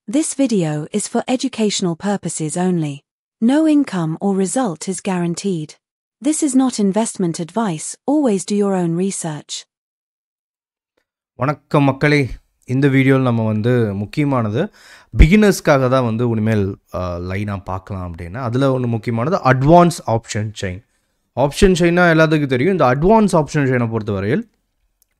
This video is for educational purposes only. No income or result is guaranteed. This is not investment advice. Always do your own research. வணக்கம் மக்களே, இந்த வீடியோவில் நம்ம முக்கியமானது பிகினர்ஸ்க்காக தான் இனிமேல் லைனாக பார்க்கலாம் அப்படின்னா அதில் ஒன்று முக்கியமானது அட்வான்ஸ் ஆப்ஷன் செயின். ஆப்ஷன் செயின்னா எல்லாத்துக்கும் தெரியும். இந்த அட்வான்ஸ் ஆப்ஷன் செயினை பொறுத்தவரையில்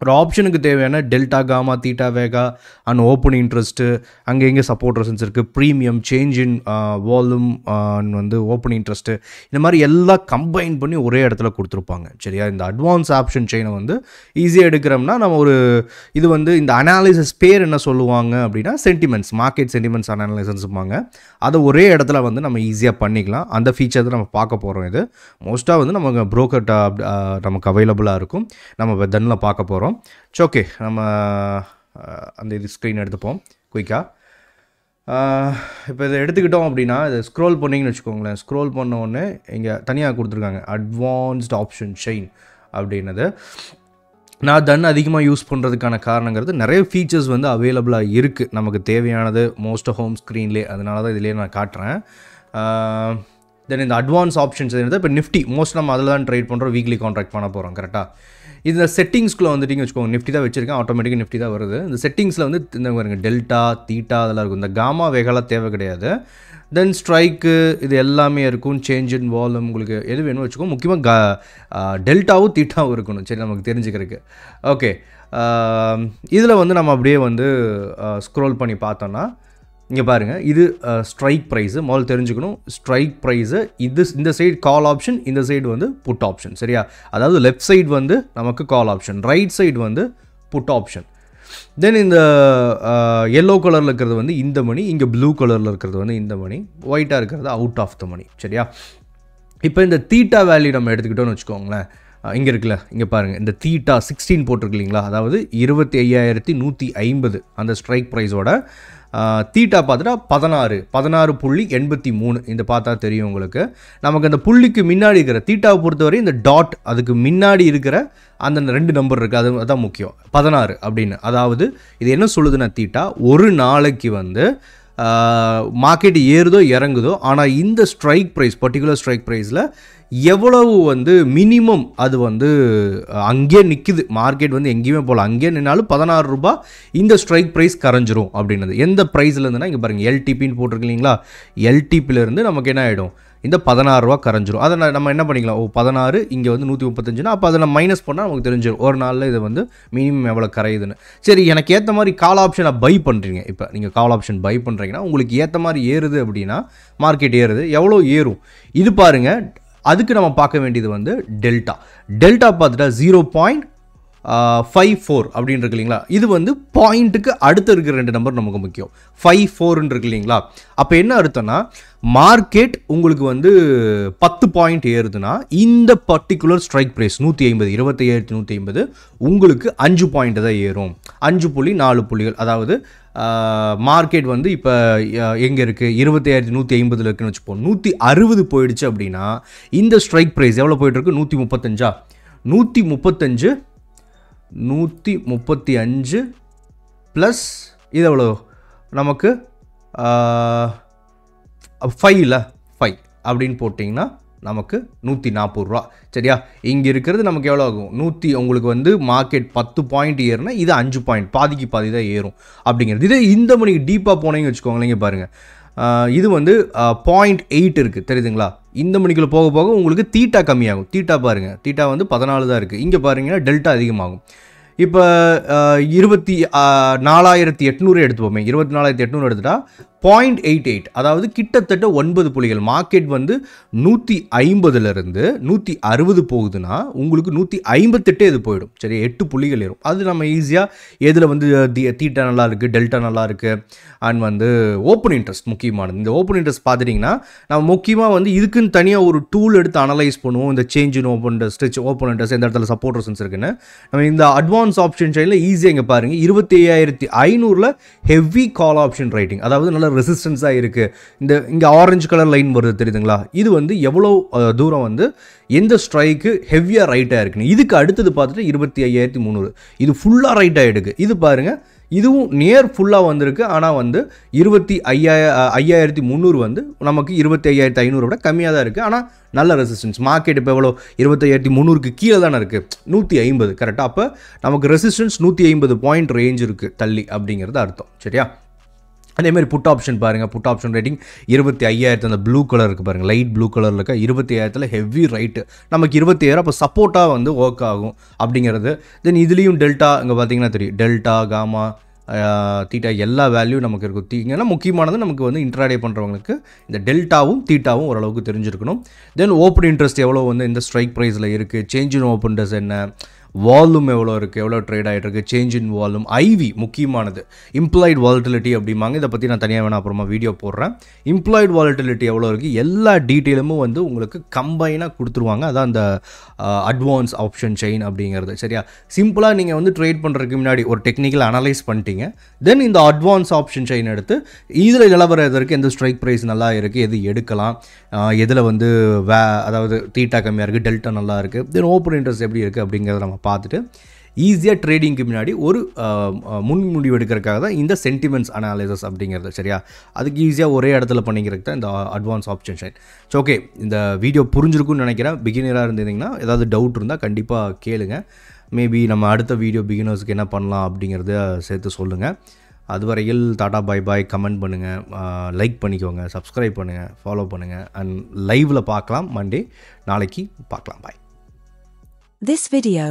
ஒரு ஆப்ஷனுக்கு தேவையான delta, gamma, theta, vega and open interest, அங்கே எங்கே சப்போர்ட் ரெசன்ஸ் இருக்குது, premium, change in volume, open interest, இந்த மாதிரி எல்லாம் கம்பைன் பண்ணி ஒரே இடத்துல கொடுத்துருப்பாங்க. சரியா? இந்த அட்வான்ஸ் ஆப்ஷன் செயினை ஈஸியாக எடுக்கிறோம்னா நம்ம இது இந்த அனாலிசிஸ் பேர் என்ன சொல்லுவாங்க அப்படின்னா சென்டிமெண்ட்ஸ், மார்க்கெட் சென்டிமெண்ட்ஸ் அனாலிசிஸ்பாங்க. அதை ஒரே இடத்துல நம்ம ஈஸியாக பண்ணிக்கலாம். அந்த ஃபீச்சர் தான் நம்ம பார்க்க போகிறோம். இது மோஸ்ட்டாக நமக்கு ப்ரோக்கர்ட்ட நமக்கு அவைலபிளாக இருக்கும். நம்ம தன்னில் பார்க்க போகிறோம். ஓகே, நம்ம அந்த இது ஸ்க்ரீன் எடுத்துப்போம் குயிக்காக. இப்போ இதை எடுத்துக்கிட்டோம் அப்படின்னா இதை ஸ்க்ரோல் பண்ணிங்கன்னு வச்சுக்கோங்களேன். ஸ்க்ரோல் பண்ண உடனே இங்கே தனியாக கொடுத்துருக்காங்க அட்வான்ஸ்ட் ஆப்ஷன் செயின் அப்படின்னது. நான் அதிகமாக யூஸ் பண்ணுறதுக்கான காரணங்கிறது நிறைய ஃபீச்சர்ஸ் அவைலபிளாக இருக்குது நமக்கு தேவையானது மோஸ்ட் ஹோம் ஸ்க்ரீன்லேயே. அதனால தான் இதிலே நான் காட்டுறேன். தென் இந்த அட்வான்ஸ் ஆப்ஷன்ஸ் இப்போ நிஃப்டி மோஸ்ட் நம்ம அதில் தான் ட்ரேட் பண்ணுறோம். வீக்லி கான்ட்ராக்ட் பண்ண போகிறோம். கரெக்டாக இந்த செட்டிங்ஸ்குள்ளே வந்துட்டிங்க வச்சுக்கோங்க. நிஃப்டி தான் வச்சுருக்கேன், ஆட்டோமேட்டிக்காக நிஃப்டி தான் வருது. இந்த செட்டிங்ஸில் இந்த பாருங்க டெல்டா, தீட்டா அதெல்லாம் இருக்கும். இந்த காமா, வேகலாம் தேவை கிடையாது. தென் ஸ்ட்ரைக்கு இது எல்லாமே இருக்கும். சேஞ்ச் இன் வால்யூம் உங்களுக்கு எது வேணும் வச்சுக்கோங்க. முக்கியமாக டெல்டாவும் தீட்டாவும் இருக்கணும். சரி, நமக்கு தெரிஞ்சுக்கிறதுக்கு. ஓகே, இதில் நம்ம அப்படியே ஸ்க்ரோல் பண்ணி பார்த்தோன்னா இங்கே பாருங்கள், இது ஸ்ட்ரைக் ப்ரைஸு முதல்ல தெரிஞ்சுக்கணும். ஸ்ட்ரைக் ப்ரைஸு இந்த சைடு கால் ஆப்ஷன், இந்த சைடு புட் ஆப்ஷன். சரியா? அதாவது லெஃப்ட் சைடு நமக்கு call option, right side put option. Then இந்த எல்லோ கலரில் இருக்கிறது இந்த மணி, இங்கே ப்ளூ கலரில் இருக்கிறது இந்த மணி, ஒயிட்டாக இருக்கிறது அவுட் ஆஃப் த மணி. சரியா? இப்போ இந்த தீட்டா வேல்யூ நம்ம எடுத்துக்கிட்டோன்னு வச்சுக்கோங்களேன். இங்கே இருக்குல்ல, இங்கே பாருங்கள், இந்த தீட்டா 16 போட்டிருக்கு இல்லைங்களா? அதாவது 25,150 அந்த ஸ்ட்ரைக் ப்ரைஸோட தீட்டா பார்த்துட்டா 16.83. இந்த பார்த்தா தெரியும் உங்களுக்கு. நமக்கு அந்த புள்ளிக்கு முன்னாடி இருக்கிற தீட்டாவை பொறுத்தவரை இந்த டாட் அதுக்கு முன்னாடி இருக்கிற அந்த 2 நம்பர் இருக்குது, அதுதான் முக்கியம். 16 அப்படின்னு. அதாவது இது என்ன சொல்லுதுன்னா, தீட்டா ஒரு நாளைக்கு மார்க்கெட் ஏறுதோ இறங்குதோ, ஆனால் இந்த ஸ்ட்ரைக் ப்ரைஸ், பர்டிகுலர் ஸ்ட்ரைக் ப்ரைஸில் எவ்வளவு மினிமம் அது அங்கேயே நிற்குது. மார்க்கெட் எங்கேயுமே போகல, அங்கேயே நின்னாலும் 16 ரூபா இந்த ஸ்ட்ரைக் ப்ரைஸ் கரைஞ்சிரும் அப்படின்னது. எந்த ப்ரைஸில் இருந்துன்னா இங்கே பாருங்கள், எல்டிபின்னு போட்டிருக்கு இல்லைங்களா? எல்டிபியிலேருந்து நமக்கு என்ன ஆகிடும், இந்த 16 ரூபா கரைஞ்சிரும். அதை நம்ம என்ன பண்ணிக்கலாம், 16 இங்கே 135னா அப்போ அதை நம்ம மைனஸ் பண்ணால் நமக்கு தெரிஞ்சிடும் ஒரு நாளில் இது மினிமம் எவ்வளோ கரையுதுன்னு. சரி, எனக்கு ஏற்ற மாதிரி கால் ஆப்ஷனை பை பண்ணுறீங்க. இப்போ நீங்கள் கால் ஆப்ஷன் பை பண்ணுறீங்கன்னா உங்களுக்கு ஏற்ற மாதிரி ஏறுது அப்படின்னா, மார்க்கெட் ஏறுது, எவ்வளோ ஏறும் இது பாருங்கள். அதுக்கு நம்ம பார்க்க வேண்டியது டெல்டா. டெல்டா பார்த்துட்டா 0.54 அப்படின்னு இருக்கு இல்லைங்களா? இது பாயிண்ட்டுக்கு அடுத்து இருக்கிற 2 நம்பர் நமக்கு முக்கியம். 54 இருக்கு இல்லைங்களா? அப்போ என்ன அர்த்தம்னா, மார்க்கெட் உங்களுக்கு 10 பாயிண்ட் ஏறுதுன்னா இந்த பர்டிகுலர் ஸ்ட்ரைக் ப்ரைஸ் 150, 27,150 உங்களுக்கு 5 பாயிண்ட் தான் ஏறும். 5.4 புள்ளிகள். அதாவது மார்க்கெட் இப்போ எங்கே இருக்குது, 27,150 இருக்குன்னு வச்சுப்போம். 160 போயிடுச்சு அப்படின்னா இந்த ஸ்ட்ரைக் ப்ரைஸ் எவ்வளோ போயிட்டுருக்கு, 135. 135 ப்ளஸ் இது எவ்வளோ நமக்கு 5 அப்படின்னு போட்டிங்கன்னா நமக்கு 140 ரூபா. சரியா? இங்கே இருக்கிறது நமக்கு எவ்வளோ ஆகும், உங்களுக்கு மார்க்கெட் 10 பாயிண்ட் ஏறுனா இது 5 பாயிண்ட், பாதிக்கு பாதி தான் ஏறும் அப்படிங்கிறது. இதே இந்த மணிக்கு டீப்பாக போனீங்கன்னு வச்சுக்கோங்களேன். இங்கே பாருங்கள், இது 0.8 இருக்குது, தெரியுதுங்களா? இந்த மணிக்குள்ளே போக போக உங்களுக்கு தீட்டா கம்மியாகும். தீட்டா பாருங்கள், தீட்டா 14 தான் இருக்குது. இங்கே பாருங்கன்னா டெல்டா அதிகமாகும். இப்போ 24,800 எடுத்துப்போமே. 24,800 எடுத்துட்டா 0.88, அதாவது கிட்டத்தட்ட 9 புள்ளிகள். மார்க்கெட் 150லேருந்து 160 போகுதுன்னா உங்களுக்கு 158 இது போயிடும். சரி, 8 புள்ளிகள் ஏறும். அது நம்ம ஈஸியாக எதில் தீட்டா நல்லா இருக்குது, டெல்டா நல்லா இருக்குது, அண்ட் ஓப்பன் இன்ட்ரெஸ்ட் முக்கியமானது. இந்த ஓப்பன் இன்ட்ரெஸ்ட் பார்த்துட்டிங்கன்னா நம்ம முக்கியமாக இதுக்குன்னு தனியாக ஒரு டூல் எடுத்து அனலைஸ் பண்ணுவோம். இந்த change in open interest, open interest எந்த இடத்துல சப்போர்ட் ரெசன்ஸ் இருக்குன்னு நம்ம இந்த அட்வான்ஸ் ஆப்ஷன் சைடில் ஈஸியாக இங்கே பாருங்கள், 25,500 ஹெவி கால் ஆப்ஷன் ரைட்டிங், அதாவது நல்ல ரெசிஸ்டன்ஸாக இருக்குது. இங்கே ஆரஞ்சு கலர் லைன் வருது, தெரியுதுங்களா? இது எவ்வளோ தூரம் எந்த ஸ்ட்ரைக்கு ஹெவியாக ரைட்டாக இருக்குன்னு. இதுக்கு அடுத்தது பார்த்துட்டு 25,300 இது ஃபுல்லாக ரைட் ஆகிடுக்கு. இது பாருங்கள் இதுவும் நியர் ஃபுல்லாக வந்திருக்கு. ஆனால் வந்து 25,300 வந்து நமக்கு 25,500 விட கம்மியாக தான் இருக்குது. ஆனால் நல்ல ரெசிஸ்டன்ஸ். மார்க்கெட் இப்போ எவ்வளோ 25,300க்கு கீழே தானே இருக்குது, 150 கரெக்டாக. அப்போ நமக்கு ரெசிஸ்டன்ஸ் 150 பாயிண்ட் ரேஞ்ச் இருக்குது தள்ளி அப்படிங்கிறது அர்த்தம். சரியா? அதேமாதிரி புட் ஆப்ஷன் பாருங்கள். Put option rating 25,000. அந்த ப்ளூ கலர் இருக்குது பாருங்கள், லைட் ப்ளூ கலரில் இருக்க 25,000 ஹெவி ரைட்டு, நமக்கு 27 அப்போ சப்போர்ட்டாக வந்து ஒர்க் ஆகும் அப்படிங்கிறது. தென் இதுலேயும் டெல்டா இங்கே பார்த்தீங்கன்னா தெரியும், டெல்டா காமா தீட்டா எல்லா வேல்யூ நமக்கு இருக்கும். ஏன்னா முக்கியமானது நமக்கு வந்து இன்ட்ராடே பண்ணுறவங்களுக்கு இந்த டெல்டாவும் தீட்டாவும் ஓரளவுக்கு தெரிஞ்சிருக்கணும். தென் ஓப்பன் இன்ட்ரெஸ்ட் எவ்வளோ வந்து இந்த ஸ்ட்ரைக் ப்ரைஸில் இருக்குது, சேஞ்ச் இன் ஓப்பன் இன்ட்ரெஸ்ட் என்ன, வால்யூம் எவ்வளோ இருக்குது, எவ்வளோ ட்ரேட் ஆகிட்டு இருக்குது, சேஞ்ச் இன் வால்யூம், ஐவி முக்கியமானது, இம்ப்ளாய்டு வாலட்டிலிட்டி அப்படிம்பாங்க. இதை பற்றி நான் தனியாக வேணா அப்புறமா வீடியோ போடுறேன். இம்ப்ளாய்டு வாலட்டிலிட்டி எவ்வளோ இருக்குது, எல்லா டீட்டெயிலுமே வந்து உங்களுக்கு கம்பைனாக கொடுத்துருவாங்க. அதான் அந்த அட்வான்ஸ் ஆப்ஷன் செயின் அப்படிங்கிறது. சரியா? சிம்பிளாக நீங்கள் வந்து ட்ரேட் பண்ணுறதுக்கு முன்னாடி ஒரு டெக்னிக்கல் அனலைஸ் பண்ணிட்டீங்க. தென் இந்த அட்வான்ஸ் ஆப்ஷன் செயின் எடுத்து இதில் நிலவரம் எதற்கு, எந்த ஸ்ட்ரைக் ப்ரைஸ் நல்லா இருக்குது, எது எடுக்கலாம், எதில் வந்து அதாவது தீட்டா கம்மியாக இருக்குது, டெல்டா நல்லா இருக்குது, தென் ஓப்பன் இன்ட்ரெஸ்ட் எப்படி இருக்குது அப்படிங்கிறத நம்ம பார்த்துட்டு ஈஸியாக ட்ரேடிங்க்கு முன்னாடி ஒரு முன்முடிவு எடுக்கிறதுக்காக தான் இந்த சென்டிமெண்ட்ஸ் அனாலிசிஸ் அப்படிங்கிறது. சரியா? அதுக்கு ஈஸியாக ஒரே இடத்துல பண்ணிக்கிறதுக்கு தான் இந்த advance option chain. So okay, இந்த வீடியோ புரிஞ்சிருக்குன்னு நினைக்கிறேன். பிகினராக இருந்தீங்கன்னா ஏதாவது டவுட் இருந்தால் கண்டிப்பாக கேளுங்க. மேபி நம்ம அடுத்த வீடியோ பிகினர்ஸுக்கு என்ன பண்ணலாம் அப்படிங்கிறத சேர்த்து சொல்லுங்கள். அதுவரையில் டாடா பை பாய். கமெண்ட் பண்ணுங்கள், லைக் பண்ணிக்கோங்க, சப்ஸ்கிரைப் பண்ணுங்கள், ஃபாலோ பண்ணுங்கள். அண்ட் லைவில் பார்க்கலாம் மண்டே. நாளைக்கு பார்க்கலாம். பாய். This video